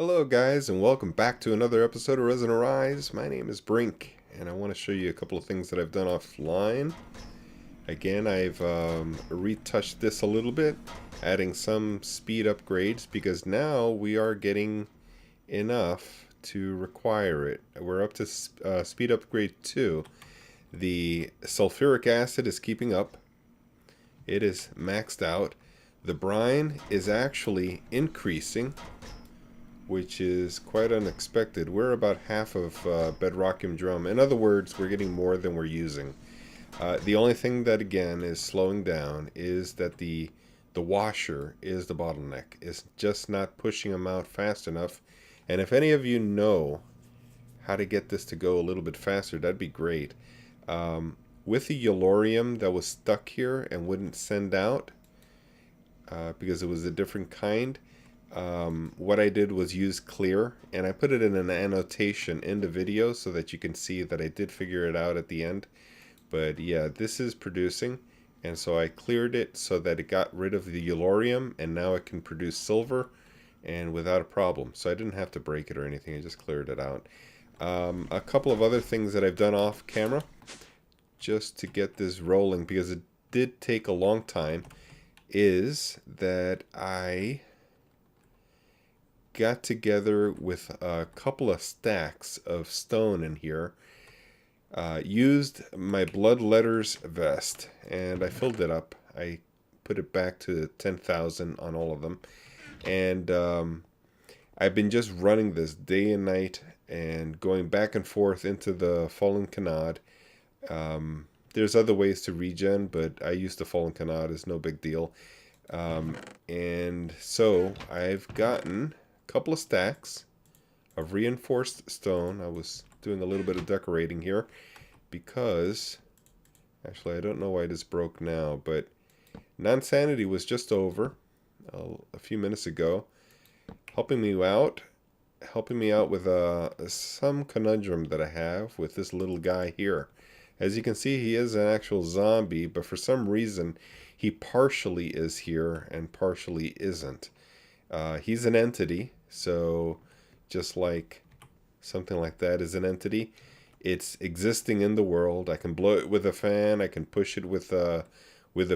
Hello guys and welcome back to another episode of Resonant Rise. My name is Brink and I want to show you a couple of things that I've done offline. Again, I've retouched this a little bit, adding some speed upgrades because now we are getting enough to require it. We're up to speed upgrade 2. The sulfuric acid is keeping up. It is maxed out. The brine is actually increasing, which is quite unexpected. We're about half of bedrockium drum. In other words, we're getting more than we're using. The only thing that again is slowing down is that the washer is the bottleneck. It's just not pushing them out fast enough. And if any of you know how to get this to go a little bit faster, that'd be great. With the Yellorium that was stuck here and wouldn't send out because it was a different kind, what I did was use clear, and I put it in an annotation in the video so that you can see that I did figure it out at the end. But yeah, this is producing, and so I cleared it so that it got rid of the Yellorium, and now it can produce silver and without a problem. So I didn't have to break it or anything, I just cleared it out. A couple of other things that I've done off camera just to get this rolling, because it did take a long time, is that I got together with a couple of stacks of stone in here, used my blood letters vest, and I filled it up. I put it back to 10,000 on all of them, and I've been just running this day and night and going back and forth into the Fallen Canad. There's other ways to regen, but I use the Fallen Canad. It's no big deal. And so I've gotten couple of stacks of reinforced stone. I was doing a little bit of decorating here because actually I don't know why this broke now, but Non-Sanity was just over a few minutes ago, helping me out with some conundrum that I have with this little guy here. As you can see, he is an actual zombie, but for some reason he partially is here and partially isn't. He's an entity, so just like something like that is an entity, it's existing in the world. I can blow it with a fan, I can push it with a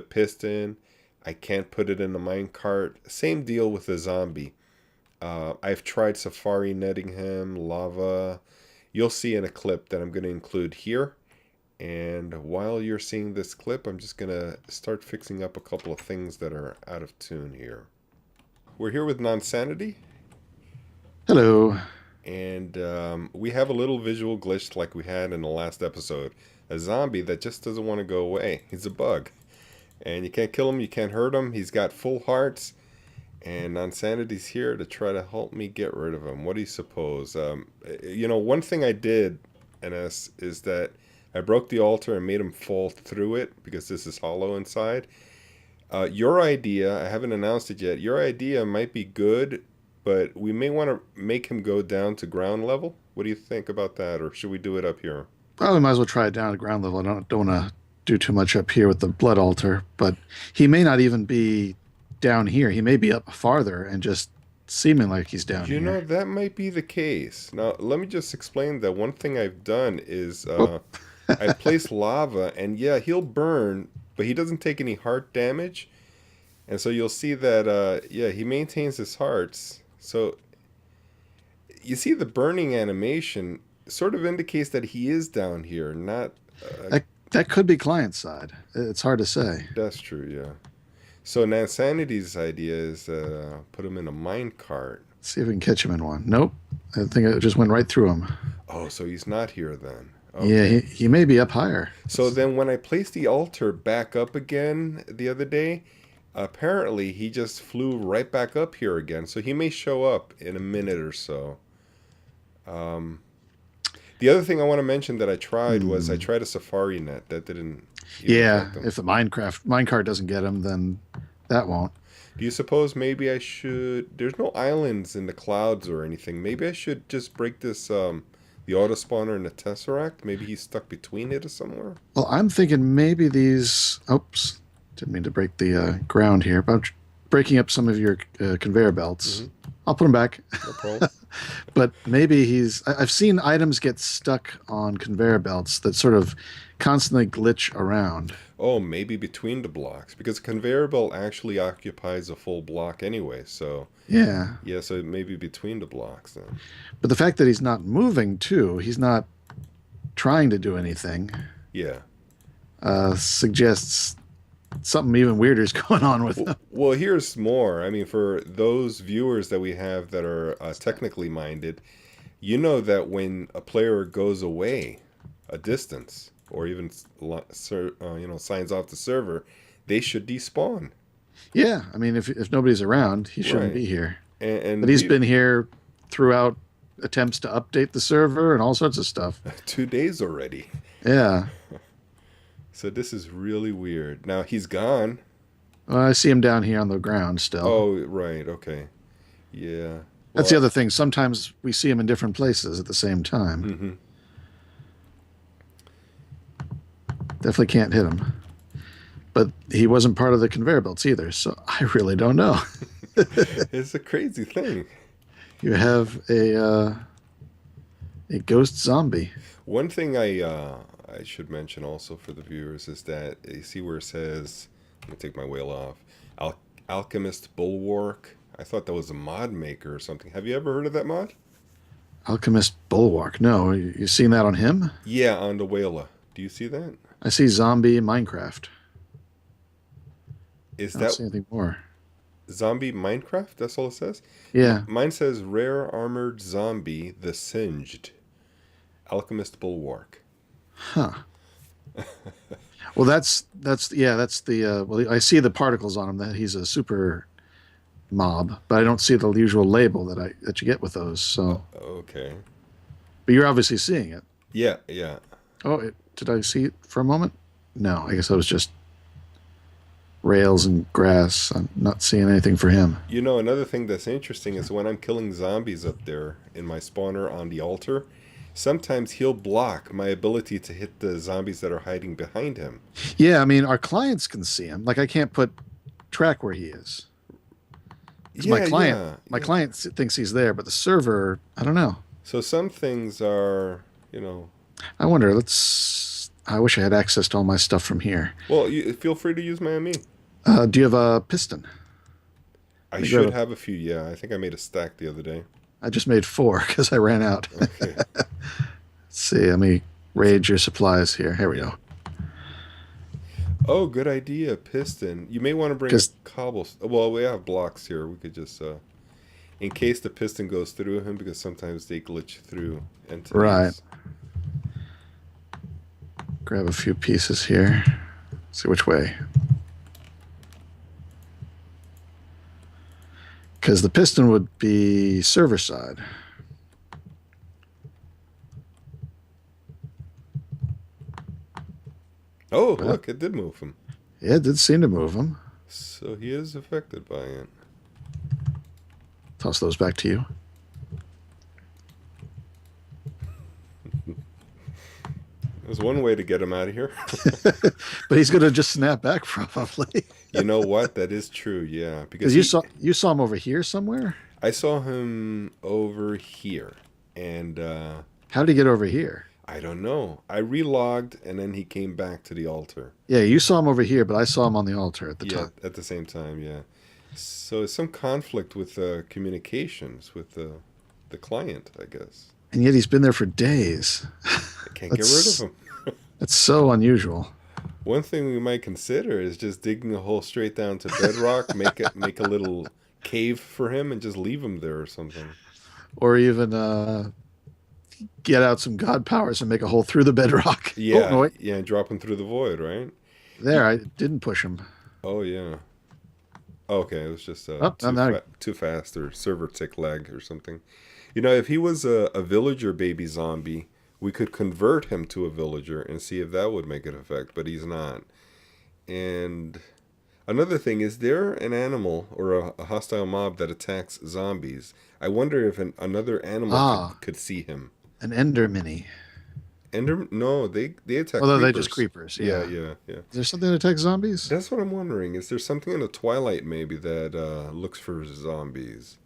piston, I can't put it in a minecart. Same deal with the zombie. I've tried safari netting him, lava. You'll see in a clip that I'm going to include here. And while you're seeing this clip, I'm just going to start fixing up a couple of things that are out of tune here. We're here with Non-Sanity. Hello. And we have a little visual glitch like we had in the last episode. A zombie that just doesn't want to go away. He's a bug. And you can't kill him, you can't hurt him. He's got full hearts. And Non-Sanity's here to try to help me get rid of him. What do you suppose? You know, one thing I did, NS, is that I broke the altar and made him fall through it because this is hollow inside. Your idea, I haven't announced it yet, your idea might be good, but we may want to make him go down to ground level. What do you think about that, or should we do it up here? Well, we might as well try it down at ground level. I don't want to do too much up here with the blood altar, but he may not even be down here. He may be up farther and just seeming like he's down here. You know, that might be the case. Now, let me just explain that one thing I've done is I placed lava, and yeah, he'll burn, but he doesn't take any heart damage. And so you'll see that, yeah, he maintains his hearts. So you see the burning animation sort of indicates that he is down here, not... That could be client side. It's hard to say. That's true, yeah. So Nansanity's idea is put him in a mine cart. See if we can catch him in one. Nope. I think it just went right through him. Oh, so he's not here then. Okay. Yeah, he may be up higher. So then when I placed the altar back up again the other day, apparently he just flew right back up here again. So he may show up in a minute or so. The other thing I want to mention that I tried was I tried a safari net. That didn't... Yeah, if the minecart doesn't get him, then that won't. Do you suppose maybe I should... There's no islands in the clouds or anything. Maybe I should just break this... the auto spawner and the tesseract. Maybe he's stuck between it or somewhere. Well, I'm thinking maybe these... Oops. Didn't mean to break the ground here, but I'm breaking up some of your conveyor belts. I'll put him back. No problem. But maybe I've seen items get stuck on conveyor belts that sort of constantly glitch around. Oh, maybe between the blocks because a conveyor belt actually occupies a full block anyway. So Yeah. yeah, so maybe between the blocks then. But the fact that he's not moving too, he's not trying to do anything, Yeah. suggests something even weirder is going on with him. Well, here's more. I mean, for those viewers that we have that are technically minded, you know that when a player goes away a distance or even signs off the server, they should despawn. Yeah, I mean, if nobody's around, he shouldn't Right. be here. But And he's been here throughout attempts to update the server and all sorts of stuff. 2 days already. Yeah. So this is really weird. Now he's gone. Well, I see him down here on the ground still. Oh, right. Okay. Yeah. That's the Well, other thing. Sometimes we see him in different places at the same time. mm-hmm. Definitely can't hit him. But he wasn't part of the conveyor belts either, so I really don't know. It's a crazy thing. You have a ghost zombie. One thing I should mention also for the viewers is that you see where it says, let me take my whale off, Alchemist Bulwark. I thought that was a mod maker or something. Have you ever heard of that mod? Alchemist Bulwark. No, you seen that on him? Yeah, on the Whala. Do you see that? I see zombie Minecraft. Is I don't that see anything more. zombie Minecraft? That's all it says? Yeah. Mine says rare armored zombie, the Singed. Alchemist Bulwark. Huh. Well, that's the well, I see the particles on him that he's a super mob, but I don't see the usual label that you get with those. So, Okay. but you're obviously seeing it. Yeah, yeah. Oh, did I see it for a moment? No, I guess I was just rails and grass. I'm not seeing anything for him. You know, another thing that's interesting is when I'm killing zombies up there in my spawner on the altar, sometimes he'll block my ability to hit the zombies that are hiding behind him. Yeah, I mean, our clients can see him. Like I can't track where he is. Because Yeah, yeah, my yeah. client thinks he's there, but the server, I don't know. So some things are, you know, I wonder. I wish I had access to all my stuff from here. well, feel free to use my ME. Do you have a piston? I Let me grab should a, have a few, yeah. I think I made a stack the other day. I just made 4 because I ran out. Okay, Let's see. Let me raid your supplies here. Here we yeah. go. Oh, good idea, piston. You may want to bring a Because cobble. Well, we have blocks here. We could just, in case the piston goes through him, because sometimes they glitch through right, entities. grab a few pieces here. See which way. Because the piston would be server side. Oh, Well, look, it did move him. yeah, it did seem to move them. So he is affected by it. Toss those back to you. There's one way to get him out of here. But he's going to just snap back probably. You know what? That is true, yeah. Because Because you saw him over here somewhere. I saw him over here, and How did he get over here? I don't know. I relogged, and then he came back to the altar. Yeah, you saw him over here, but I saw him on the altar at the Yeah, time. at the same time, yeah. So it's some conflict with communications with the client, I guess. And yet he's been there for days. I can't get rid of him. That's so unusual. One thing we might consider is just digging a hole straight down to bedrock, make a little cave for him, and just leave him there or something. Or even get out some god powers and make a hole through the bedrock. Oh, Yeah, no, wait. yeah, and drop him through the void, right? There, I didn't push him. Oh yeah. Okay, it was just Oh, I'm not. too fast or server tick lag or something. You know, if he was a villager baby zombie, we could convert him to a villager and see if that would make an effect, but he's not. And another thing, is there an animal or a hostile mob that attacks zombies? I wonder if another animal Ah, could see him. an ender mini. Ender? No, they attack Although they're creepers. just creepers. Yeah, Yeah. yeah, yeah. Is there something that attacks zombies? That's what I'm wondering. Is there something in the Twilight maybe that looks for zombies?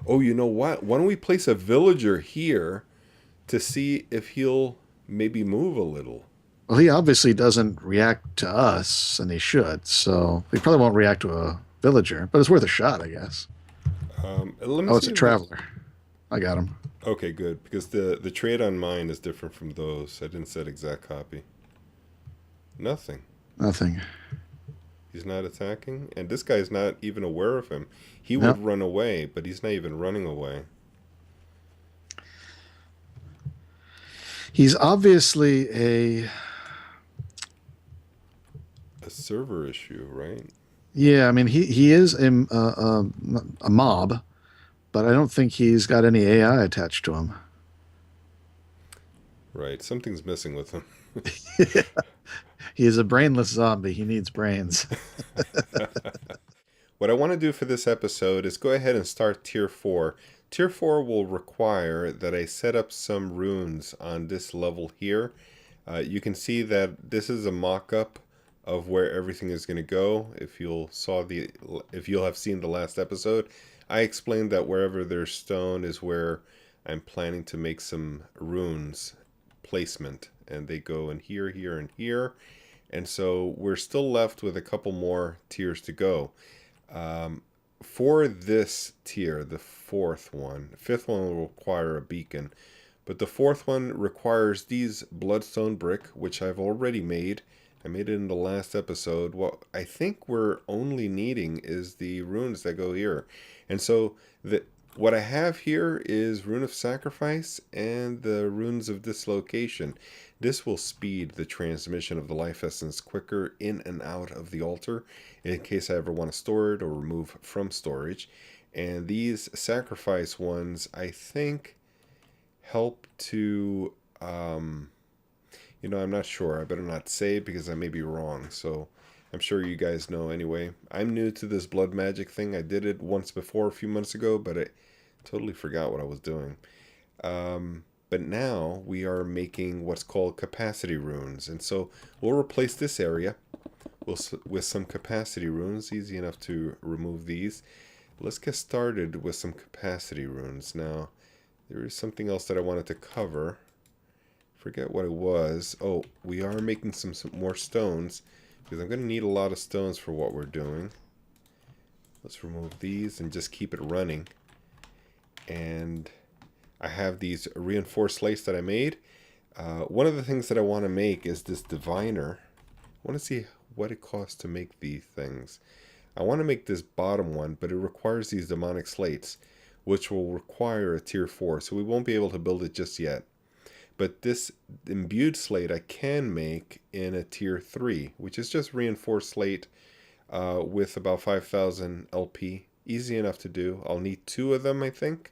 Oh, you know what? Why don't we place a villager here to see if he'll maybe move a little? Well, he obviously doesn't react to us, and he should. So he probably won't react to a villager, but it's worth a shot, I guess. Let me Oh, it's see a if the. traveler. I got him. Okay, good, because the trade on mine is different from those. I didn't set exact copy. Nothing. Nothing. He's not attacking, and this guy's not even aware of him. He would Nope. run away, but he's not even running away. He's obviously a. A server issue, right? Yeah, I mean, he is a mob, but I don't think he's got any AI attached to him. Right. Something's missing with him. He is a brainless zombie. He needs brains. What I want to do for this episode is go ahead and start Tier 4. Tier 4 will require that I set up some runes on this level here. You can see that this is a mock-up of where everything is going to go. If you'll have seen the last episode, I explained that wherever there's stone is where I'm planning to make some runes placement, and they go in here, here, and here. And so we're still left with a couple more tiers to go. For this tier, the fifth one will require a beacon, but the fourth one requires these bloodstone brick, which I've already made. I made it in the last episode. What I think we're only needing is the runes that go here. And so what I have here is Rune of Sacrifice and the Runes of Dislocation. This will speed the transmission of the life essence quicker in and out of the altar in case I ever want to store it or remove from storage. And these sacrifice ones, I think, help to, I'm not sure. I better not say because I may be wrong. So I'm sure you guys know anyway. I'm new to this blood magic thing. I did it once before a few months ago, but I totally forgot what I was doing. But now we are making what's called capacity runes. And so we'll replace this area with some capacity runes. Easy enough to remove these. Let's get started with some capacity runes. Now, there is something else that I wanted to cover. Forget what it was. Oh, we are making some more stones because I'm going to need a lot of stones for what we're doing. Let's remove these and just keep it running. And I have these reinforced slates that I made. One of the things that I want to make is this diviner. I want to see what it costs to make these things. I want to make this bottom one, but it requires these demonic slates, which will require a tier 4, so we won't be able to build it just yet. But this imbued slate I can make in a tier 3, which is just reinforced slate with about 5,000 LP. Easy enough to do. I'll need 2 of them, I think.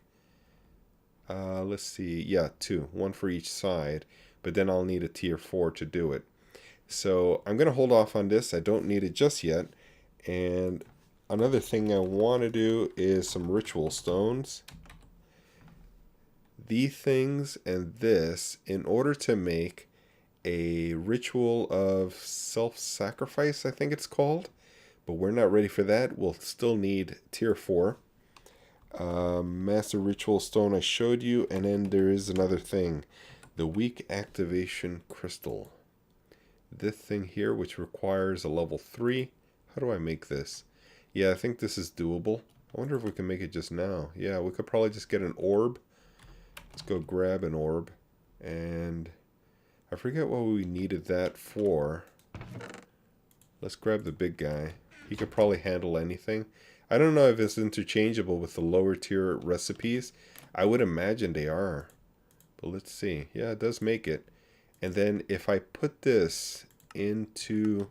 Let's see. Yeah, 2. 1 for each side. But then I'll need a tier 4 to do it. So I'm going to hold off on this. I don't need it just yet. And another thing I want to do is some ritual stones. These things and this in order to make a ritual of self-sacrifice, I think it's called. But we're not ready for that. We'll still need tier 4. Master Ritual Stone I showed you, and then there is another thing, the Weak Activation Crystal. This thing here, which requires a level 3. How do I make this? Yeah, I think this is doable. I wonder if we can make it just now. Yeah, we could probably just get an orb. Let's go grab an orb. And I forget what we needed that for. Let's grab the big guy. He could probably handle anything. I don't know if it's interchangeable with the lower tier recipes. I would imagine they are. But let's see. Yeah, it does make it. And then if I put this into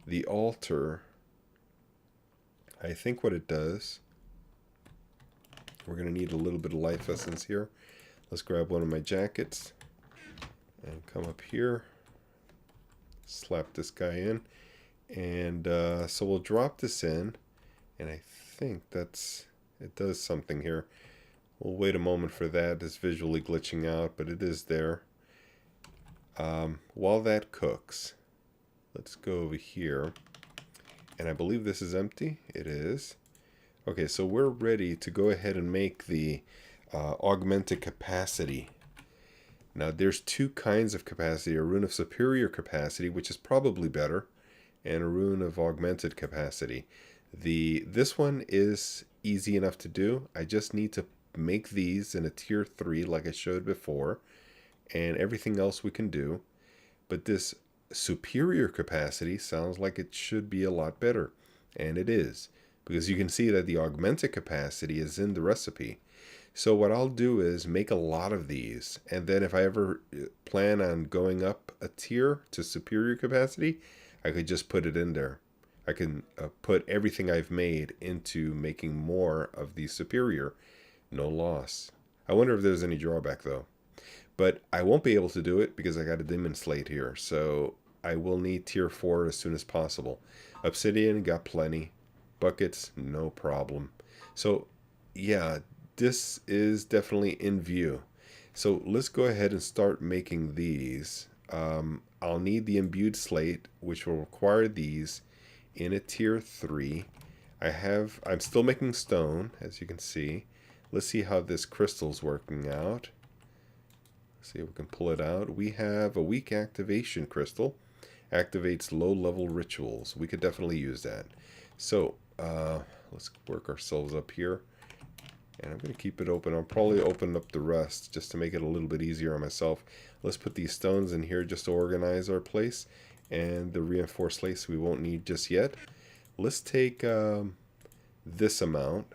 the altar, I think what it does, we're going to need a little bit of life essence here. Let's grab one of my jackets and come up here. Slap this guy in. And so we'll drop this in. And I think it does something here. We'll wait a moment for that. It's visually glitching out, but it is there. While that cooks, let's go over here. And I believe this is empty. It is. Okay, so we're ready to go ahead and make the augmented capacity. Now there's two kinds of capacity, a rune of superior capacity, which is probably better, and a rune of augmented capacity. This one is easy enough to do. I just need to make these in a tier 3 like I showed before, and everything else we can do. But this superior capacity sounds like it should be a lot better, and it is, because you can see that the augmented capacity is in the recipe. So what I'll do is make a lot of these, and then if I ever plan on going up a tier to superior capacity, I could just put it in there. I can put everything I've made into making more of the superior. No loss. I wonder if there's any drawback though. But I won't be able to do it because I got a demon slate here. So I will need tier 4 as soon as possible. Obsidian, got plenty. Buckets, no problem. So yeah, this is definitely in view. So let's go ahead and start making these. I'll need the imbued slate, which will require these in a tier 3. I'm still making stone, as you can see. Let's see how this crystal's working out. See if we can pull it out. We have a weak activation crystal. Activates low-level rituals. We could definitely use that. So, let's work ourselves up here. And I'm going to keep it open. I'll probably open up the rest just to make it a little bit easier on myself. Let's put these stones in here just to organize our place. And the reinforced lace we won't need just yet. Let's take this amount.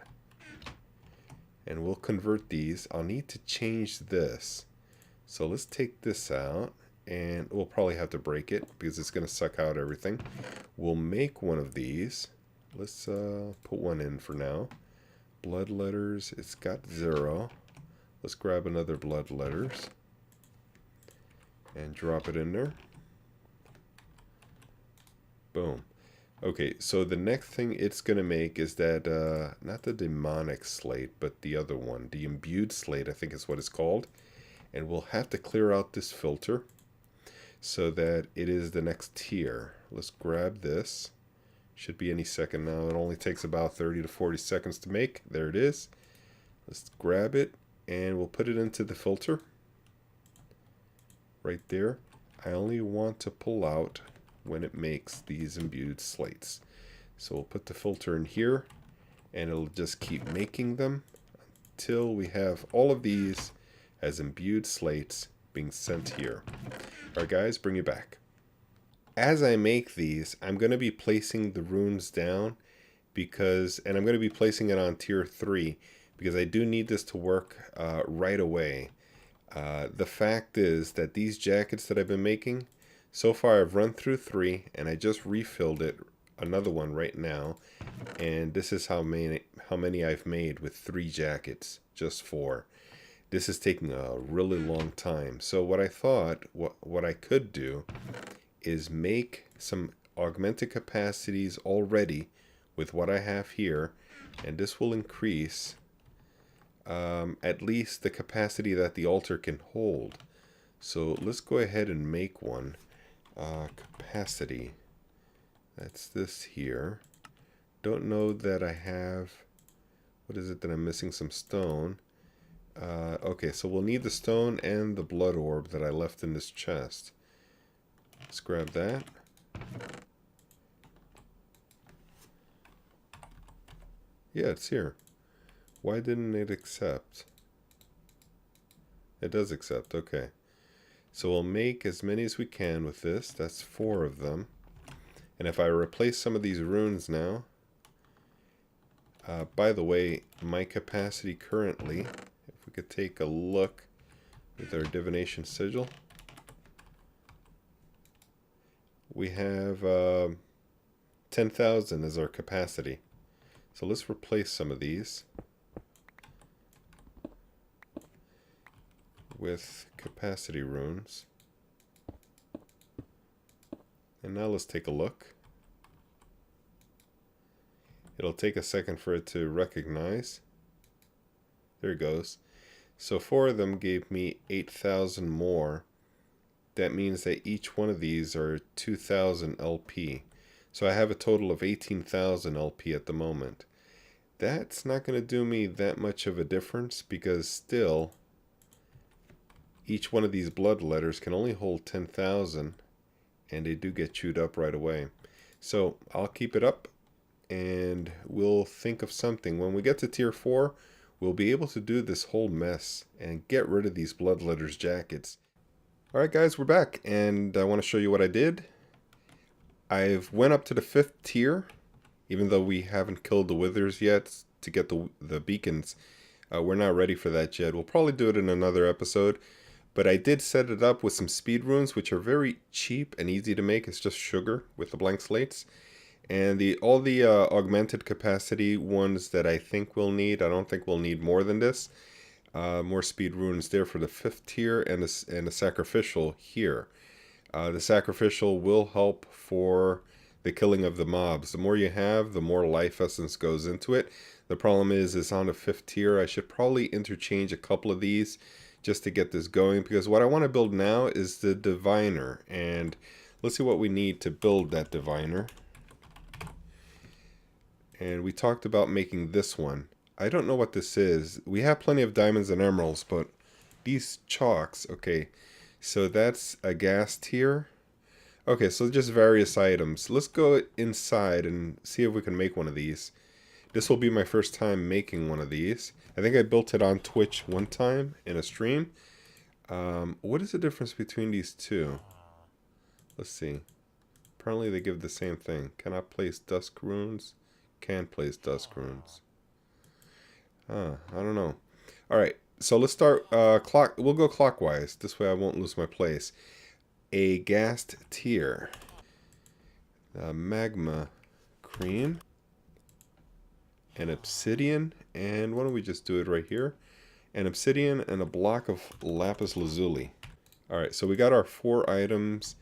And we'll convert these. I'll need to change this. So let's take this out, and we'll probably have to break it because it's going to suck out everything. We'll make one of these. Let's put one in for now. Blood letters, it's got 0. Let's grab another blood letters and drop it in there. Boom. Okay, so the next thing it's going to make is that, not the demonic slate, but the other one. The imbued slate, I think is what it's called. And we'll have to clear out this filter so that it is the next tier. Let's grab this. Should be any second now. It only takes about 30 to 40 seconds to make. There it is. Let's grab it and we'll put it into the filter. Right there. I only want to pull out when it makes these imbued slates. So we'll put the filter in here and it'll just keep making them until we have all of these as imbued slates being sent here. Alright guys, bring you back. As I make these, I'm going to be placing the runes down and I'm going to be placing it on tier 3 because I do need this to work right away. The fact is that these jackets that I've been making, so far I've run through 3 and I just refilled another one right now, and this is how many I've made with 3 jackets, just 4. This is taking a really long time. So what I thought, what I could do is make some augmented capacities already with what I have here, and this will increase at least the capacity that the altar can hold. So let's go ahead and make one. Capacity. That's this here. Don't know that I have... What is it that I'm missing? Some stone. Okay, so we'll need the stone and the blood orb that I left in this chest. Let's grab that. Yeah, it's here. Why didn't it accept? It does accept, okay. So we'll make as many as we can with this. That's 4 of them. And if I replace some of these runes now... by the way, my capacity currently... If we could take a look with our divination sigil, we have 10,000 as our capacity. So let's replace some of these with capacity runes. And now let's take a look. It'll take a second for it to recognize. There it goes. So 4 of them gave me 8,000 more. That means that each one of these are 2,000 LP. So I have a total of 18,000 LP at the moment. That's not going to do me that much of a difference because still each one of these blood letters can only hold 10,000 and they do get chewed up right away. So I'll keep it up and we'll think of something. When we get to tier 4, we'll be able to do this whole mess and get rid of these blood letters jackets. Alright guys, we're back and I want to show you what I did. I've went up to the 5th tier, even though we haven't killed the withers yet to get the beacons. We're not ready for that yet. We'll probably do it in another episode. But I did set it up with some speed runes, which are very cheap and easy to make. It's just sugar with the blank slates. And all the augmented capacity ones that I think we'll need. I don't think we'll need more than this. More speed runes there for the 5th tier and the sacrificial here. The sacrificial will help for the killing of the mobs. The more you have, the more life essence goes into it. The problem is on the 5th tier, I should probably interchange a couple of these just to get this going, because what I want to build now is the diviner, and let's see what we need to build that diviner. And we talked about making this one. I don't know what this is. We have plenty of diamonds and emeralds, but these chalks, okay, so that's a gas tier. Okay, so just various items. Let's go inside and see if we can make one of these. This will be my first time making one of these. I think I built it on Twitch one time in a stream. What is the difference between these two? Let's see. Apparently they give the same thing. Cannot place dusk runes. Can place dusk runes. I don't know. Alright, so let's start we'll go clockwise. This way I won't lose my place. A gassed tier. Magma cream. An obsidian, and why don't we just do it right here? An obsidian and a block of lapis lazuli. Alright, so we got our 4 items.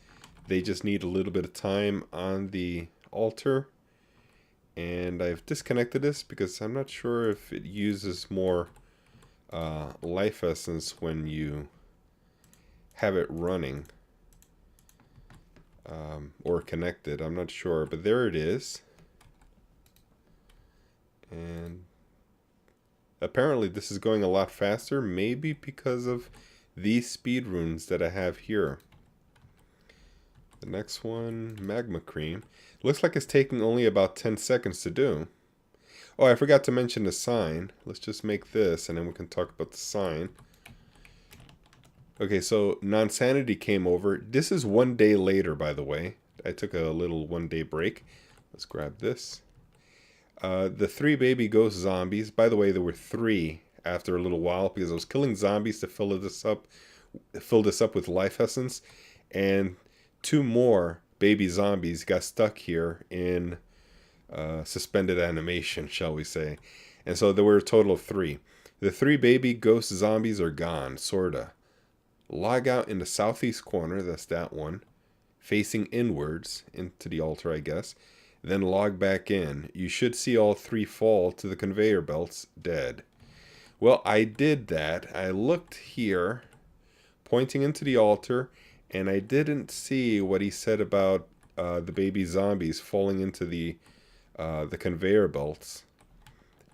They just need a little bit of time on the altar. And I've disconnected this because I'm not sure if it uses more life essence when you have it running. Or connected, I'm not sure, but there it is. And apparently this is going a lot faster, maybe because of these speed runes that I have here. The next one, magma cream. Looks like it's taking only about 10 seconds to do. Oh, I forgot to mention the sign. Let's just make this and then we can talk about the sign. Okay, so Non-Sanity came over. This is 1 day later, by the way. I took a little 1-day break. Let's grab this. The 3 baby ghost zombies. By the way, there were 3 after a little while because I was killing zombies to fill this up with life essence, and 2 more baby zombies got stuck here in suspended animation, shall we say. And so there were a total of 3. The 3 baby ghost zombies are gone, sorta. Log out in the southeast corner, that's that one, facing inwards into the altar, I guess. Then log back in. You should see all 3 fall to the conveyor belts dead. Well, I did that. I looked here, pointing into the altar, and I didn't see what he said about the baby zombies falling into the conveyor belts.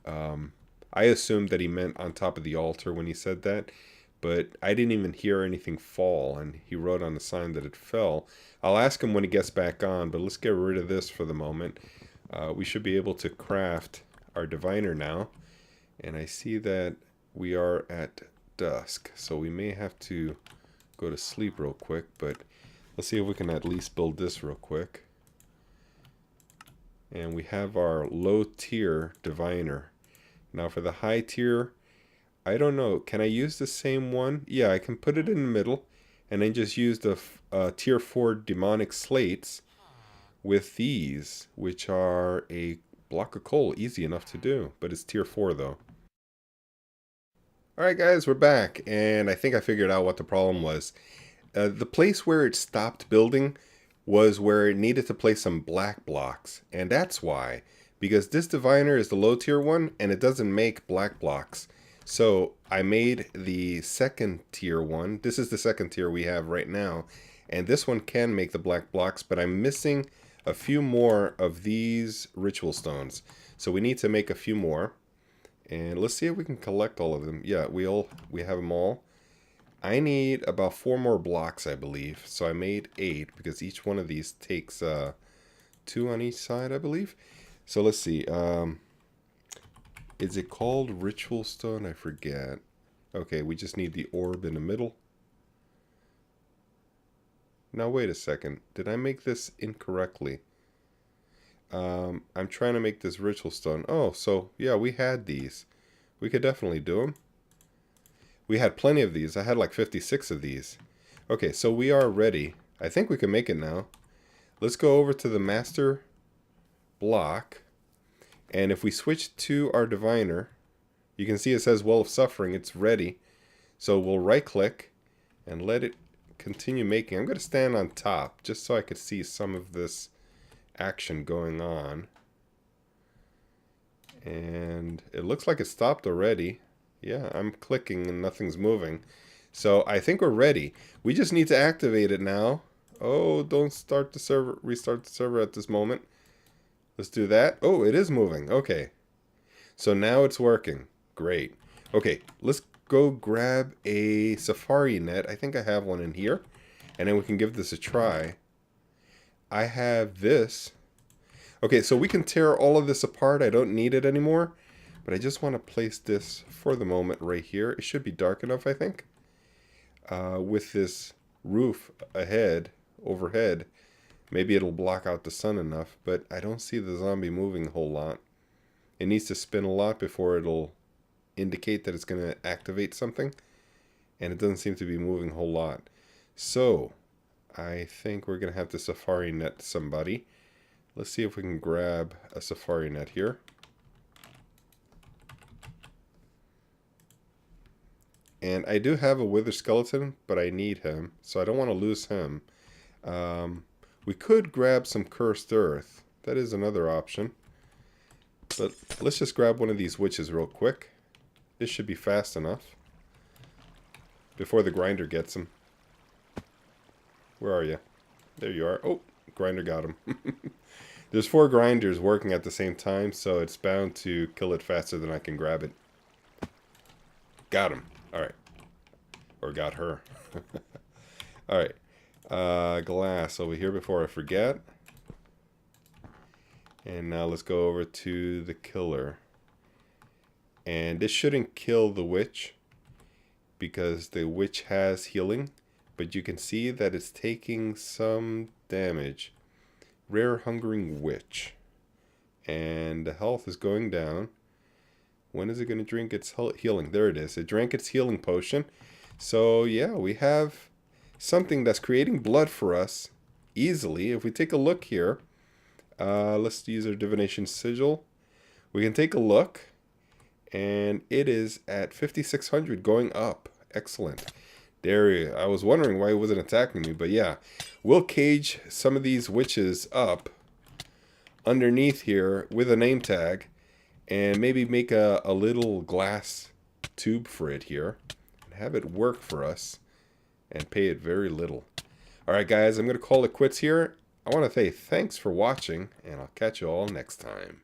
I assumed that he meant on top of the altar when he said that, but I didn't even hear anything fall, and he wrote on the sign that it fell. I'll ask him when he gets back on, but let's get rid of this for the moment. We should be able to craft our diviner now, and I see that we are at dusk, so we may have to go to sleep real quick, but let's see if we can at least build this real quick. And we have our low tier diviner. Now for the high tier, I don't know, can I use the same one? Yeah, I can put it in the middle and then just use the tier 4 demonic slates with these, which are a block of coal. Easy enough to do, but it's tier 4 though. Alright guys, we're back, and I think I figured out what the problem was. The place where it stopped building was where it needed to place some black blocks, and that's why. Because this diviner is the low tier one, and it doesn't make black blocks. So I made the 2nd tier one. This is the 2nd tier we have right now, and this one can make the black blocks, but I'm missing a few more of these ritual stones. So we need to make a few more. And let's see if we can collect all of them. Yeah, we have them all. I need about 4 more blocks, I believe. So I made 8 because each one of these takes 2 on each side, I believe. So let's see. Is it called ritual stone? I forget. Okay, we just need the orb in the middle. Now wait a second. Did I make this incorrectly? I'm trying to make this ritual stone. Oh, so yeah, we had these. We could definitely do them. We had plenty of these. I had like 56 of these. Okay, so we are ready. I think we can make it now. Let's go over to the master block. And if we switch to our diviner, you can see it says Well of Suffering. It's ready. So we'll right click and let it continue making. I'm going to stand on top just so I could see some of this action going on. And it looks like it stopped already. Yeah, I'm clicking and nothing's moving. So I think we're ready. We just need to activate it now. Oh, don't start the server, restart the server at this moment. Let's do that. Oh, it is moving. Okay. So now it's working. Great. Okay, let's go grab a safari net. I think I have one in here. And then we can give this a try. I have this. Okay, so we can tear all of this apart. I don't need it anymore. But I just want to place this for the moment right here. It should be dark enough, I think. With this roof ahead, overhead, maybe it'll block out the sun enough. But I don't see the zombie moving a whole lot. It needs to spin a lot before it'll indicate that it's going to activate something. And it doesn't seem to be moving a whole lot. So, I think we're going to have to safari net somebody. Let's see if we can grab a safari net here. And I do have a wither skeleton, but I need him, so I don't want to lose him. We could grab some cursed earth. That is another option. But let's just grab one of these witches real quick. This should be fast enough. Before the grinder gets him. Where are you? There you are. Oh, grinder got him. There's 4 grinders working at the same time, so it's bound to kill it faster than I can grab it. Got him. Alright. Or got her. Alright. Glass over here before I forget. And now let's go over to the killer. And this shouldn't kill the witch, because the witch has healing. But you can see that it's taking some damage. Rare Hungering Witch. And the health is going down. When is it going to drink its healing? There it is. It drank its healing potion. So yeah, we have something that's creating blood for us easily. If we take a look here, let's use our divination sigil. We can take a look, and it is at 5,600 going up. Excellent. There, I was wondering why it wasn't attacking me, but yeah. We'll cage some of these witches up underneath here with a name tag, and maybe make a little glass tube for it here, and have it work for us, and pay it very little. Alright guys, I'm going to call it quits here. I want to say thanks for watching, and I'll catch you all next time.